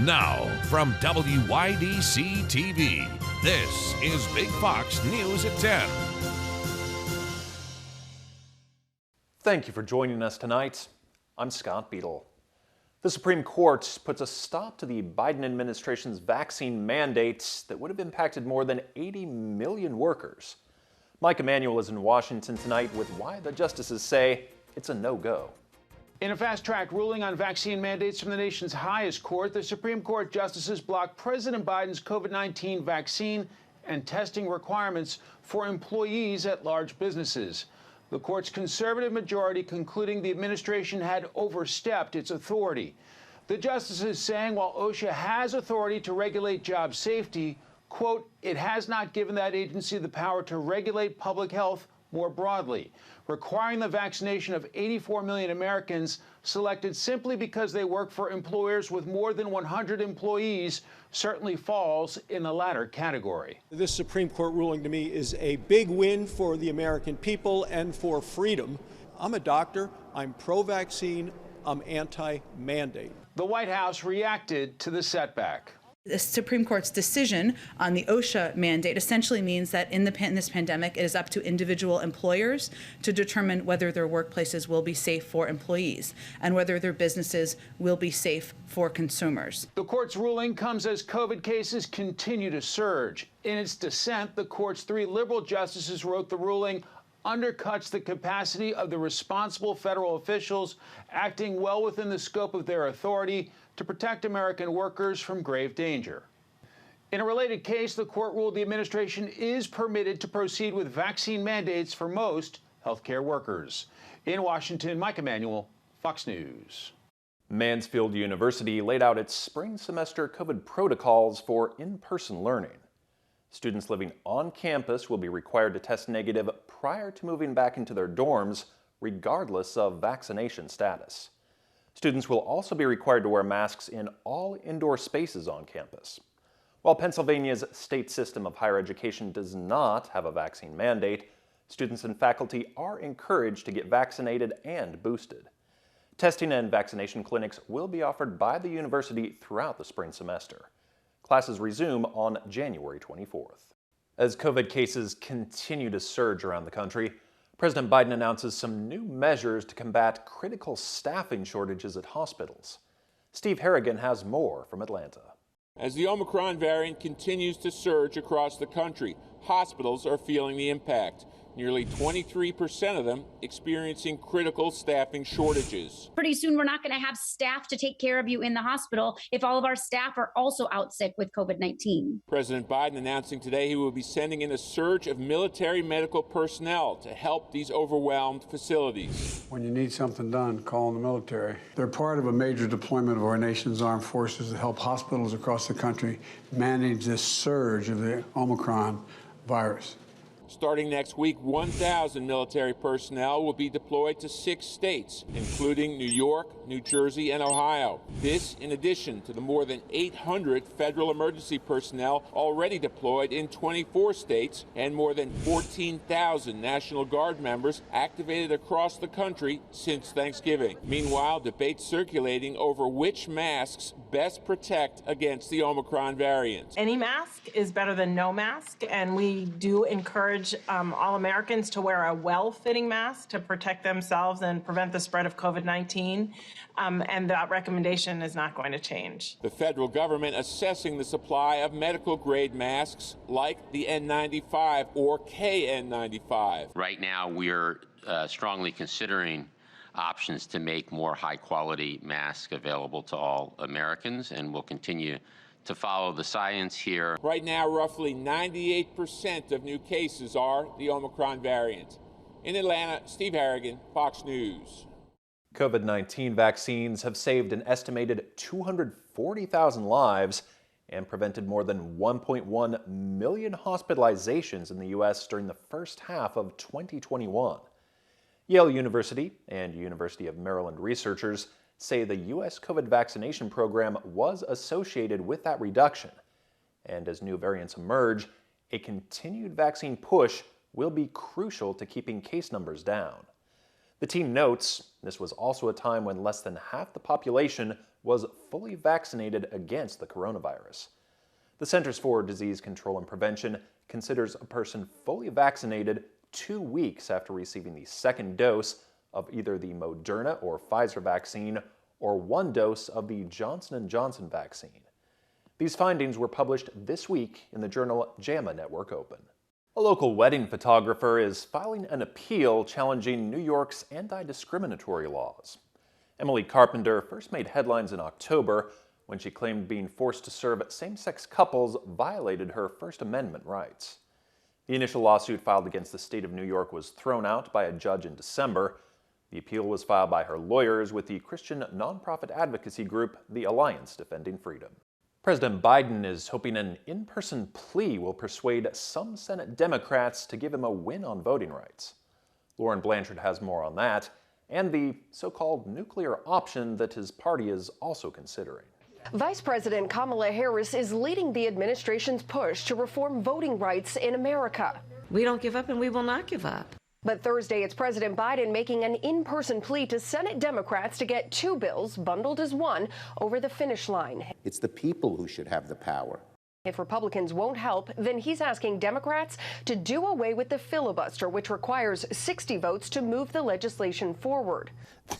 Now, from WYDC TV, this is Big Fox News at 10. Thank you for joining us tonight. I'm Scott Beadle. The Supreme Court puts a stop to the Biden administration's vaccine mandates that would have impacted more than 80 million workers. Mike Emanuel is in Washington tonight with why the justices say it's a no-go. In a fast-track ruling on vaccine mandates from the nation's highest court, the Supreme Court justices blocked President Biden's COVID-19 vaccine and testing requirements for employees at large businesses. The court's conservative majority concluding the administration had overstepped its authority. The justices saying while OSHA has authority to regulate job safety, quote, it has not given that agency the power to regulate public health more broadly, requiring the vaccination of 84 million Americans selected simply because they work for employers with more than 100 employees certainly falls in the latter category. This Supreme Court ruling to me is a big win for the American people and for freedom. I'm a doctor, I'm pro-vaccine, I'm anti-mandate. The White House reacted to the setback. The Supreme Court's decision on the OSHA mandate essentially means that in this pandemic, it is up to individual employers to determine whether their workplaces will be safe for employees and whether their businesses will be safe for consumers. The court's ruling comes as COVID cases continue to surge. In its dissent, the court's 3 liberal justices wrote the ruling undercuts the capacity of the responsible federal officials acting well within the scope of their authority to protect American workers from grave danger. In a related case, the court ruled the administration is permitted to proceed with vaccine mandates for most healthcare workers. In Washington, Mike Emanuel, Fox News. Mansfield University laid out its spring semester COVID protocols for in-person learning. Students living on campus will be required to test negative prior to moving back into their dorms, regardless of vaccination status. Students will also be required to wear masks in all indoor spaces on campus. While Pennsylvania's state system of higher education does not have a vaccine mandate, students and faculty are encouraged to get vaccinated and boosted. Testing and vaccination clinics will be offered by the university throughout the spring semester. Classes resume on January 24th. As COVID cases continue to surge around the country, President Biden announces some new measures to combat critical staffing shortages at hospitals. Steve Harrigan has more from Atlanta. As the Omicron variant continues to surge across the country, hospitals are feeling the impact. Nearly 23% of them experiencing critical staffing shortages. Pretty soon we're not going to have staff to take care of you in the hospital if all of our staff are also out sick with COVID-19. President Biden announcing today he will be sending in a surge of military medical personnel to help these overwhelmed facilities. When you need something done, call on the military. They're part of a major deployment of our nation's armed forces to help hospitals across the country manage this surge of the Omicron virus. Starting next week, 1,000 military personnel will be deployed to 6 states, including New York, New Jersey, and Ohio. This in addition to the more than 800 federal emergency personnel already deployed in 24 states and more than 14,000 National Guard members activated across the country since Thanksgiving. Meanwhile, debates circulating over which masks best protect against the Omicron variant. Any mask is better than no mask, and we do encourage all Americans to wear a well-fitting mask to protect themselves and prevent the spread of COVID-19, and that recommendation is not going to change. The federal government assessing the supply of medical-grade masks like the N95 or KN95. Right now, we're strongly considering options to make more high-quality masks available to all Americans, and we'll continue to follow the science here. Right now, roughly 98% of new cases are the Omicron variant. In Atlanta, Steve Harrigan, Fox News. COVID-19 vaccines have saved an estimated 240,000 lives and prevented more than 1.1 million hospitalizations in the U.S. during the first half of 2021. Yale University and University of Maryland researchers say the U.S. COVID vaccination program was associated with that reduction. And as new variants emerge, a continued vaccine push will be crucial to keeping case numbers down. The team notes this was also a time when less than half the population was fully vaccinated against the coronavirus. The Centers for Disease Control and Prevention considers a person fully vaccinated 2 weeks after receiving the second dose of either the Moderna or Pfizer vaccine or 1 dose of the Johnson & Johnson vaccine. These findings were published this week in the journal JAMA Network Open. A local wedding photographer is filing an appeal challenging New York's anti-discriminatory laws. Emily Carpenter first made headlines in October when she claimed being forced to serve same-sex couples violated her First Amendment rights. The initial lawsuit filed against the state of New York was thrown out by a judge in December. The appeal was filed by her lawyers with the Christian nonprofit advocacy group, the Alliance Defending Freedom. President Biden is hoping an in-person plea will persuade some Senate Democrats to give him a win on voting rights. Lauren Blanchard has more on that, and the so-called nuclear option that his party is also considering. Vice President Kamala Harris is leading the administration's push to reform voting rights in America. We don't give up and we will not give up. But Thursday, it's President Biden making an in-person plea to Senate Democrats to get 2 bills, bundled as one, over the finish line. It's the people who should have the power. If Republicans won't help, then he's asking Democrats to do away with the filibuster, which requires 60 votes to move the legislation forward.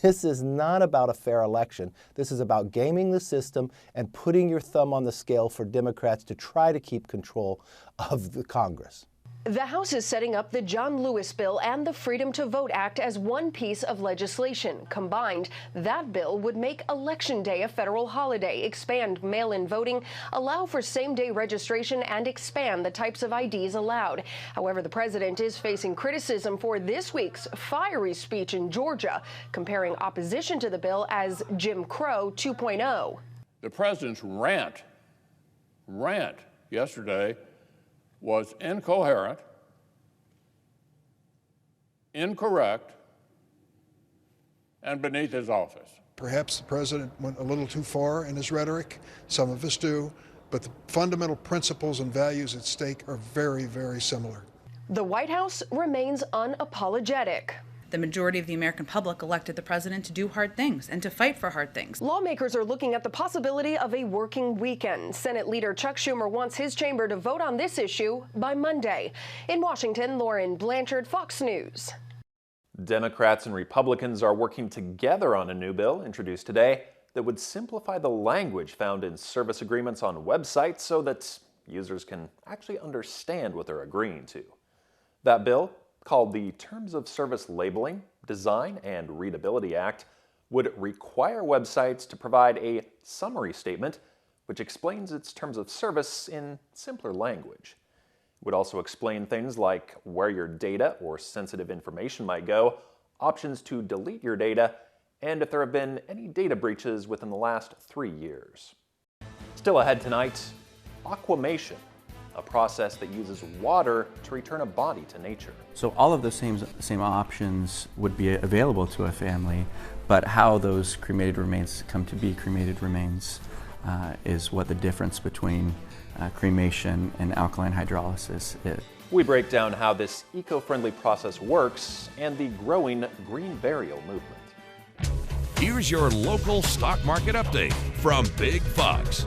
This is not about a fair election. This is about gaming the system and putting your thumb on the scale for Democrats to try to keep control of the Congress. The House is setting up the John Lewis bill and the Freedom to Vote Act as one piece of legislation. Combined, that bill would make Election Day a federal holiday, expand mail-in voting, allow for same-day registration, and expand the types of IDs allowed. However, the president is facing criticism for this week's fiery speech in Georgia, comparing opposition to the bill as Jim Crow 2.0. The president's rant yesterday was incoherent, incorrect, and beneath his office. Perhaps the president went a little too far in his rhetoric. Some of us do, but the fundamental principles and values at stake are very, very similar. The White House remains unapologetic. The majority of the American public elected the president to do hard things and to fight for hard things. Lawmakers are looking at the possibility of a working weekend. Senate Leader Chuck Schumer wants his chamber to vote on this issue by Monday. In Washington, Lauren Blanchard, Fox News. Democrats and Republicans are working together on a new bill introduced today that would simplify the language found in service agreements on websites so that users can actually understand what they're agreeing to. That bill, called the Terms of Service Labeling, Design, and Readability Act, would require websites to provide a summary statement which explains its terms of service in simpler language. It would also explain things like where your data or sensitive information might go, options to delete your data, and if there have been any data breaches within the last 3 years. Still ahead tonight, aquamation, a process that uses water to return a body to nature. So all of those same options would be available to a family, but how those cremated remains come to be cremated remains is what the difference between cremation and alkaline hydrolysis is. We break down how this eco-friendly process works and the growing green burial movement. Here's your local stock market update from Big Fox.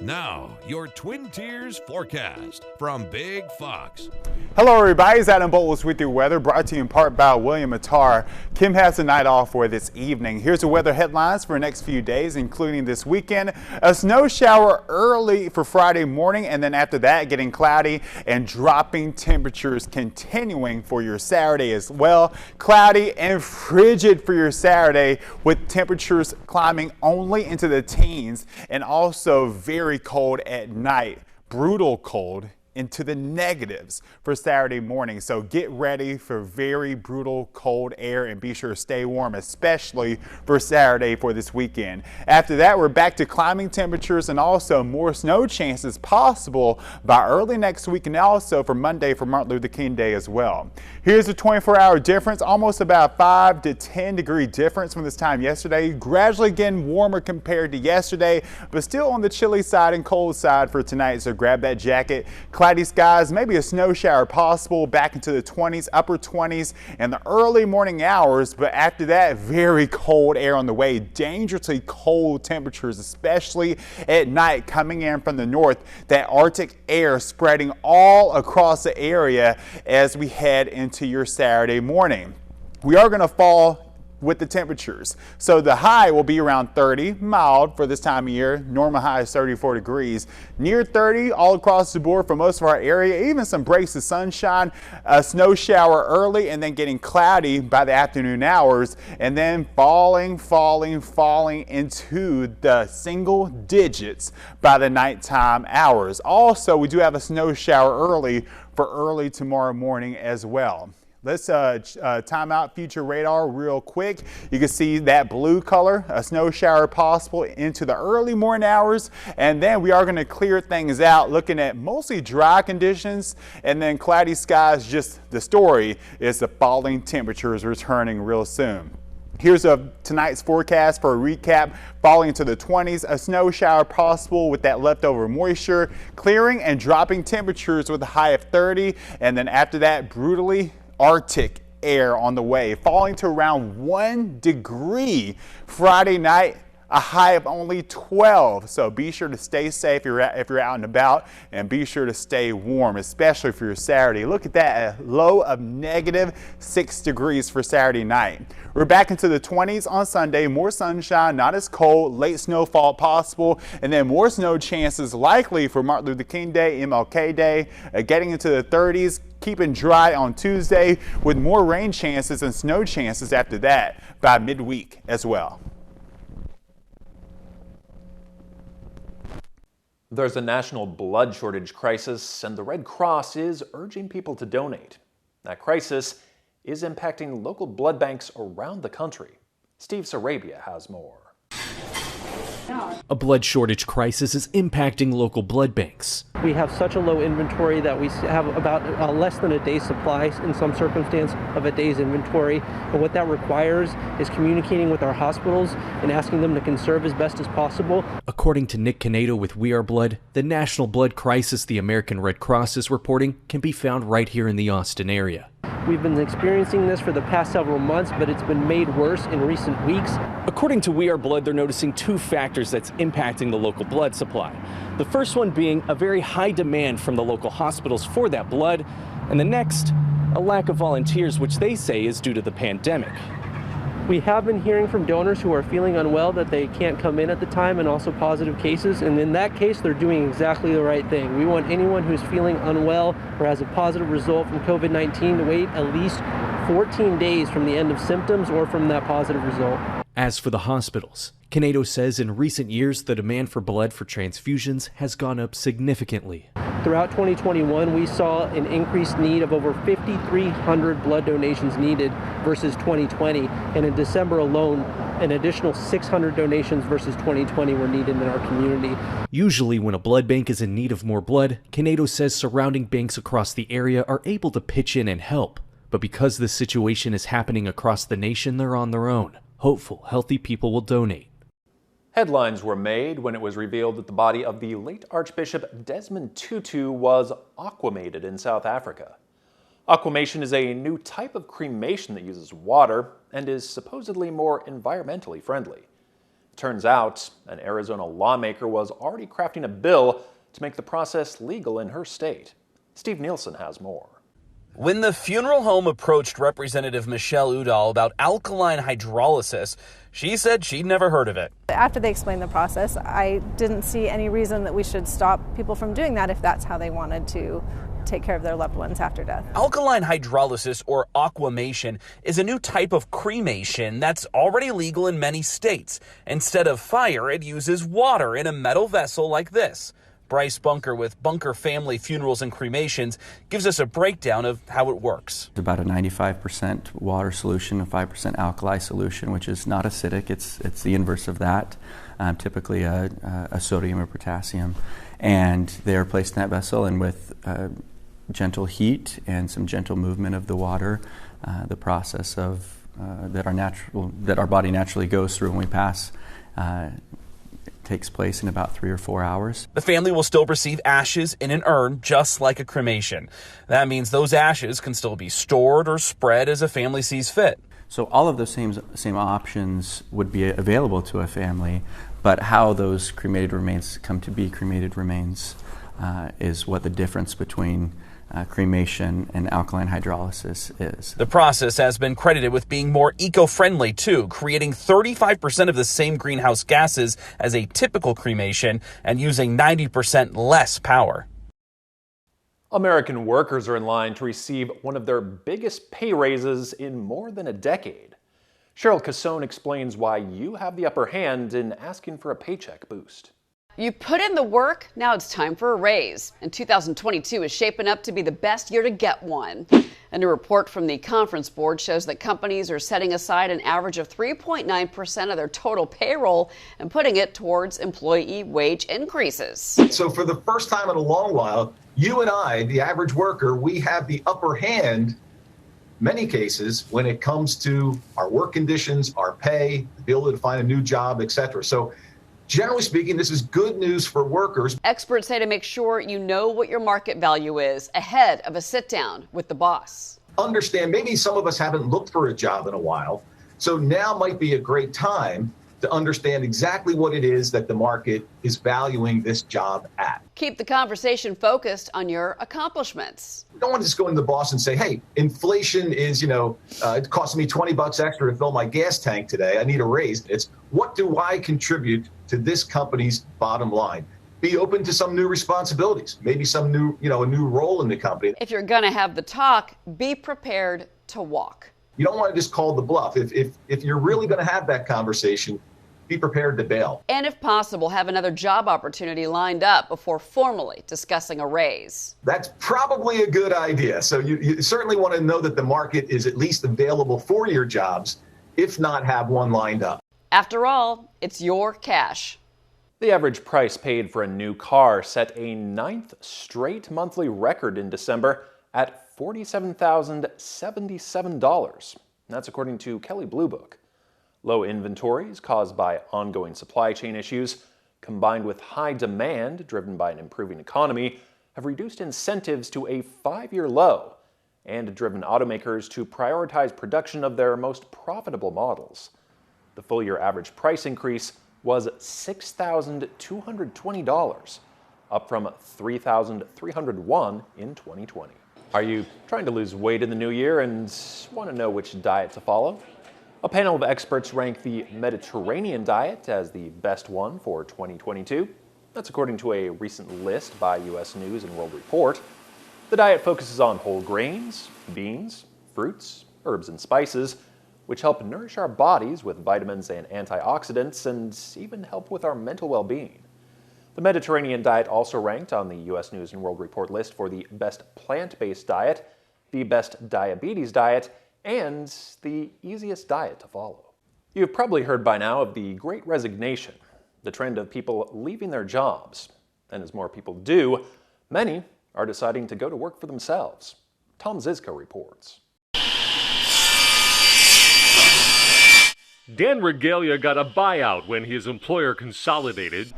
Now, your Twin Tiers forecast from Big Fox. Hello everybody, it's Adam Bowles with your weather, brought to you in part by William Attar. Kim has the night off for this evening. Here's the weather headlines for the next few days, including this weekend. A snow shower early for Friday morning, and then after that getting cloudy and dropping temperatures continuing for your Saturday as well. Cloudy and frigid for your Saturday, with temperatures climbing only into the teens and also very cold at night. Brutal cold into the negatives for Saturday morning. So get ready for very brutal cold air and be sure to stay warm, especially for Saturday for this weekend. After that, we're back to climbing temperatures and also more snow chances possible by early next week and also for Monday for Martin Luther King Day as well. Here's the 24-hour difference, almost about 5 to 10 degree difference from this time yesterday. Gradually getting warmer compared to yesterday, but still on the chilly side and cold side for tonight. So grab that jacket. Cloudy skies, maybe a snow shower possible back into the 20s, upper 20s in the early morning hours. But after that, very cold air on the way. Dangerously cold temperatures, especially at night coming in from the north. That Arctic air spreading all across the area as we head into your Saturday morning. We are going to fall with the temperatures. So the high will be around 30, mild for this time of year. Normal high is 34 degrees. Near 30 all across the board for most of our area. Even some breaks of sunshine, a snow shower early and then getting cloudy by the afternoon hours and then falling into the single digits by the nighttime hours. Also, we do have a snow shower early for early tomorrow morning as well. Let's time out future radar real quick. You can see that blue color, a snow shower possible into the early morning hours. And then we are going to clear things out looking at mostly dry conditions and then cloudy skies. Just the story is the falling temperatures returning real soon. Here's tonight's forecast for a recap. Falling into the 20s, a snow shower possible with that leftover moisture, clearing and dropping temperatures with a high of 30. And then after that, brutally Arctic air on the way, falling to around 1 degree Friday night, a high of only 12. So be sure to stay safe if you're out and about, and be sure to stay warm, especially for your Saturday. Look at that, a low of -6 degrees for Saturday night. We're back into the 20s on Sunday, more sunshine, not as cold, late snowfall possible, and then more snow chances likely for Martin Luther King Day, MLK Day, getting into the 30s. Keeping dry on Tuesday with more rain chances and snow chances after that by midweek as well. There's a national blood shortage crisis, and the Red Cross is urging people to donate. That crisis is impacting local blood banks around the country. Steve Sarabia has more. A blood shortage crisis is impacting local blood banks. We have such a low inventory that we have about less than a day's supply in some circumstance of a day's inventory. And what that requires is communicating with our hospitals and asking them to conserve as best as possible. According to Nick Canedo with We Are Blood, the national blood crisis the American Red Cross is reporting can be found right here in the Austin area. We've been experiencing this for the past several months, but it's been made worse in recent weeks. According to We Are Blood, they're noticing two factors that's impacting the local blood supply. The first one being a very high demand from the local hospitals for that blood, and the next, a lack of volunteers, which they say is due to the pandemic. We have been hearing from donors who are feeling unwell that they can't come in at the time, and also positive cases, and in that case they're doing exactly the right thing. We want anyone who's feeling unwell or has a positive result from COVID-19 to wait at least 14 days from the end of symptoms or from that positive result. As for the hospitals, Canedo says in recent years the demand for blood for transfusions has gone up significantly. Throughout 2021, we saw an increased need of over 5,300 blood donations needed versus 2020. And in December alone, an additional 600 donations versus 2020 were needed in our community. Usually when a blood bank is in need of more blood, Canedo says surrounding banks across the area are able to pitch in and help. But because this situation is happening across the nation, they're on their own. Hopeful, healthy people will donate. Headlines were made when it was revealed that the body of the late Archbishop Desmond Tutu was aquamated in South Africa. Aquamation is a new type of cremation that uses water and is supposedly more environmentally friendly. It turns out an Arizona lawmaker was already crafting a bill to make the process legal in her state. Steve Nielsen has more. When the funeral home approached Representative Michelle Udall about alkaline hydrolysis, she said she'd never heard of it. After they explained the process, I didn't see any reason that we should stop people from doing that if that's how they wanted to take care of their loved ones after death. Alkaline hydrolysis, or aquamation, is a new type of cremation that's already legal in many states. Instead of fire, it uses water in a metal vessel like this. Bryce Bunker with Bunker Family Funerals and Cremations gives us a breakdown of how it works. It's about a 95% water solution, a 5% alkali solution, which is not acidic. It's the inverse of that, typically a sodium or potassium. And they are placed in that vessel, and with gentle heat and some gentle movement of the water, the process of that our body naturally goes through when we pass takes place in about 3 or 4 hours. The family will still receive ashes in an urn, just like a cremation. That means those ashes can still be stored or spread as a family sees fit. So all of those same options would be available to a family, but how those cremated remains come to be cremated remains is what the difference between cremation and alkaline hydrolysis is. The process has been credited with being more eco-friendly too, creating 35% of the same greenhouse gases as a typical cremation and using 90% less power. American workers are in line to receive one of their biggest pay raises in more than a decade. Cheryl Cassone explains why you have the upper hand in asking for a paycheck boost. You put in the work, now it's time for a raise. And 2022 is shaping up to be the best year to get one. A new report from the Conference Board shows that companies are setting aside an average of 3.9% of their total payroll and putting it towards employee wage increases. So for the first time in a long while, you and I, the average worker, we have the upper hand, many cases, when it comes to our work conditions, our pay, the ability to find a new job, etc. So generally speaking, this is good news for workers. Experts say to make sure you know what your market value is ahead of a sit-down with the boss. Understand, maybe some of us haven't looked for a job in a while, so now might be a great time to understand exactly what it is that the market is valuing this job at. Keep the conversation focused on your accomplishments. We don't want to just go into the boss and say, hey, inflation is, it cost me $20 extra to fill my gas tank today. I need a raise. It's what do I contribute to this company's bottom line? Be open to some new responsibilities, maybe some new, a new role in the company. If you're going to have the talk, be prepared to walk. You don't want to just call the bluff. If you're really going to have that conversation, be prepared to bail. And if possible, have another job opportunity lined up before formally discussing a raise. That's probably a good idea. So you certainly want to know that the market is at least available for your jobs, if not have one lined up. After all, it's your cash. The average price paid for a new car set a 9th straight monthly record in December at $47,077. That's according to Kelley Blue Book. Low inventories caused by ongoing supply chain issues, combined with high demand driven by an improving economy, have reduced incentives to a 5-year low and driven automakers to prioritize production of their most profitable models. The full-year average price increase was $6,220, up from $3,301 in 2020. Are you trying to lose weight in the new year and want to know which diet to follow? A panel of experts ranked the Mediterranean diet as the best one for 2022. That's according to a recent list by U.S. News and World Report. The diet focuses on whole grains, beans, fruits, herbs, and spices, which help nourish our bodies with vitamins and antioxidants and even help with our mental well-being. The Mediterranean diet also ranked on the U.S. News and World Report list for the best plant-based diet, the best diabetes diet, and the easiest diet to follow. You've probably heard by now of the Great Resignation, the trend of people leaving their jobs. And as more people do, many are deciding to go to work for themselves. Tom Zizka reports. Dan Regalia got a buyout when his employer consolidated,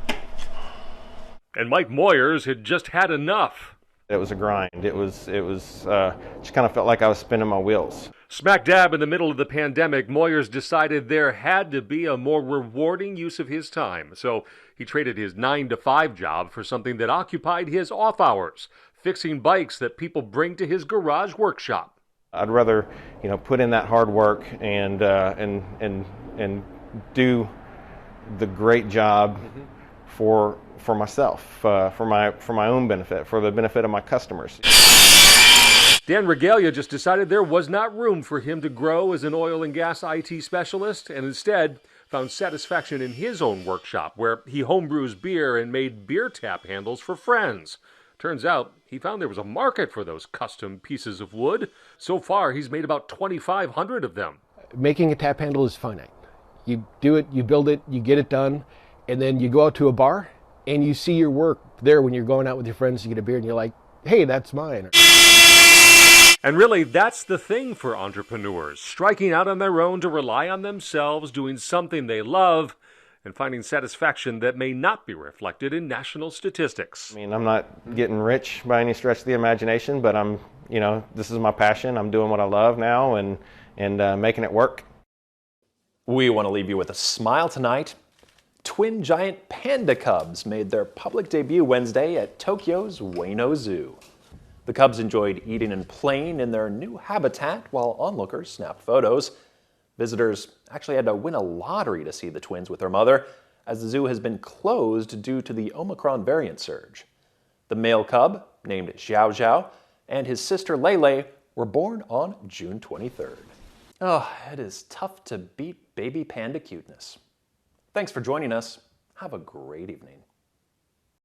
and Mike Moyers had just had enough. It was a grind. It was just kind of felt like I was spinning my wheels. Smack dab in the middle of the pandemic, Moyers decided there had to be a more rewarding use of his time. So he traded his 9-to-5 job for something that occupied his off hours, fixing bikes that people bring to his garage workshop. I'd rather, put in that hard work and do the great job for myself, for my own benefit, for the benefit of my customers. Dan Regalia just decided there was not room for him to grow as an oil and gas IT specialist, and instead found satisfaction in his own workshop, where he homebrews beer and made beer tap handles for friends. Turns out he found there was a market for those custom pieces of wood. So far, he's made about 2,500 of them. Making a tap handle is finite. You do it, you build it, you get it done, and then you go out to a bar and you see your work there when you're going out with your friends to get a beer and you're like, hey, that's mine. And really, that's the thing for entrepreneurs, striking out on their own to rely on themselves, doing something they love, and finding satisfaction that may not be reflected in national statistics. I mean, I'm not getting rich by any stretch of the imagination, but this is my passion. I'm doing what I love now and making it work. We want to leave you with a smile tonight. Twin giant panda cubs made their public debut Wednesday at Tokyo's Ueno Zoo. The cubs enjoyed eating and playing in their new habitat while onlookers snapped photos. Visitors actually had to win a lottery to see the twins with their mother, as the zoo has been closed due to the Omicron variant surge. The male cub, named Xiao Xiao, and his sister Lele were born on June 23rd. Oh, it is tough to beat baby panda cuteness. Thanks for joining us. Have a great evening.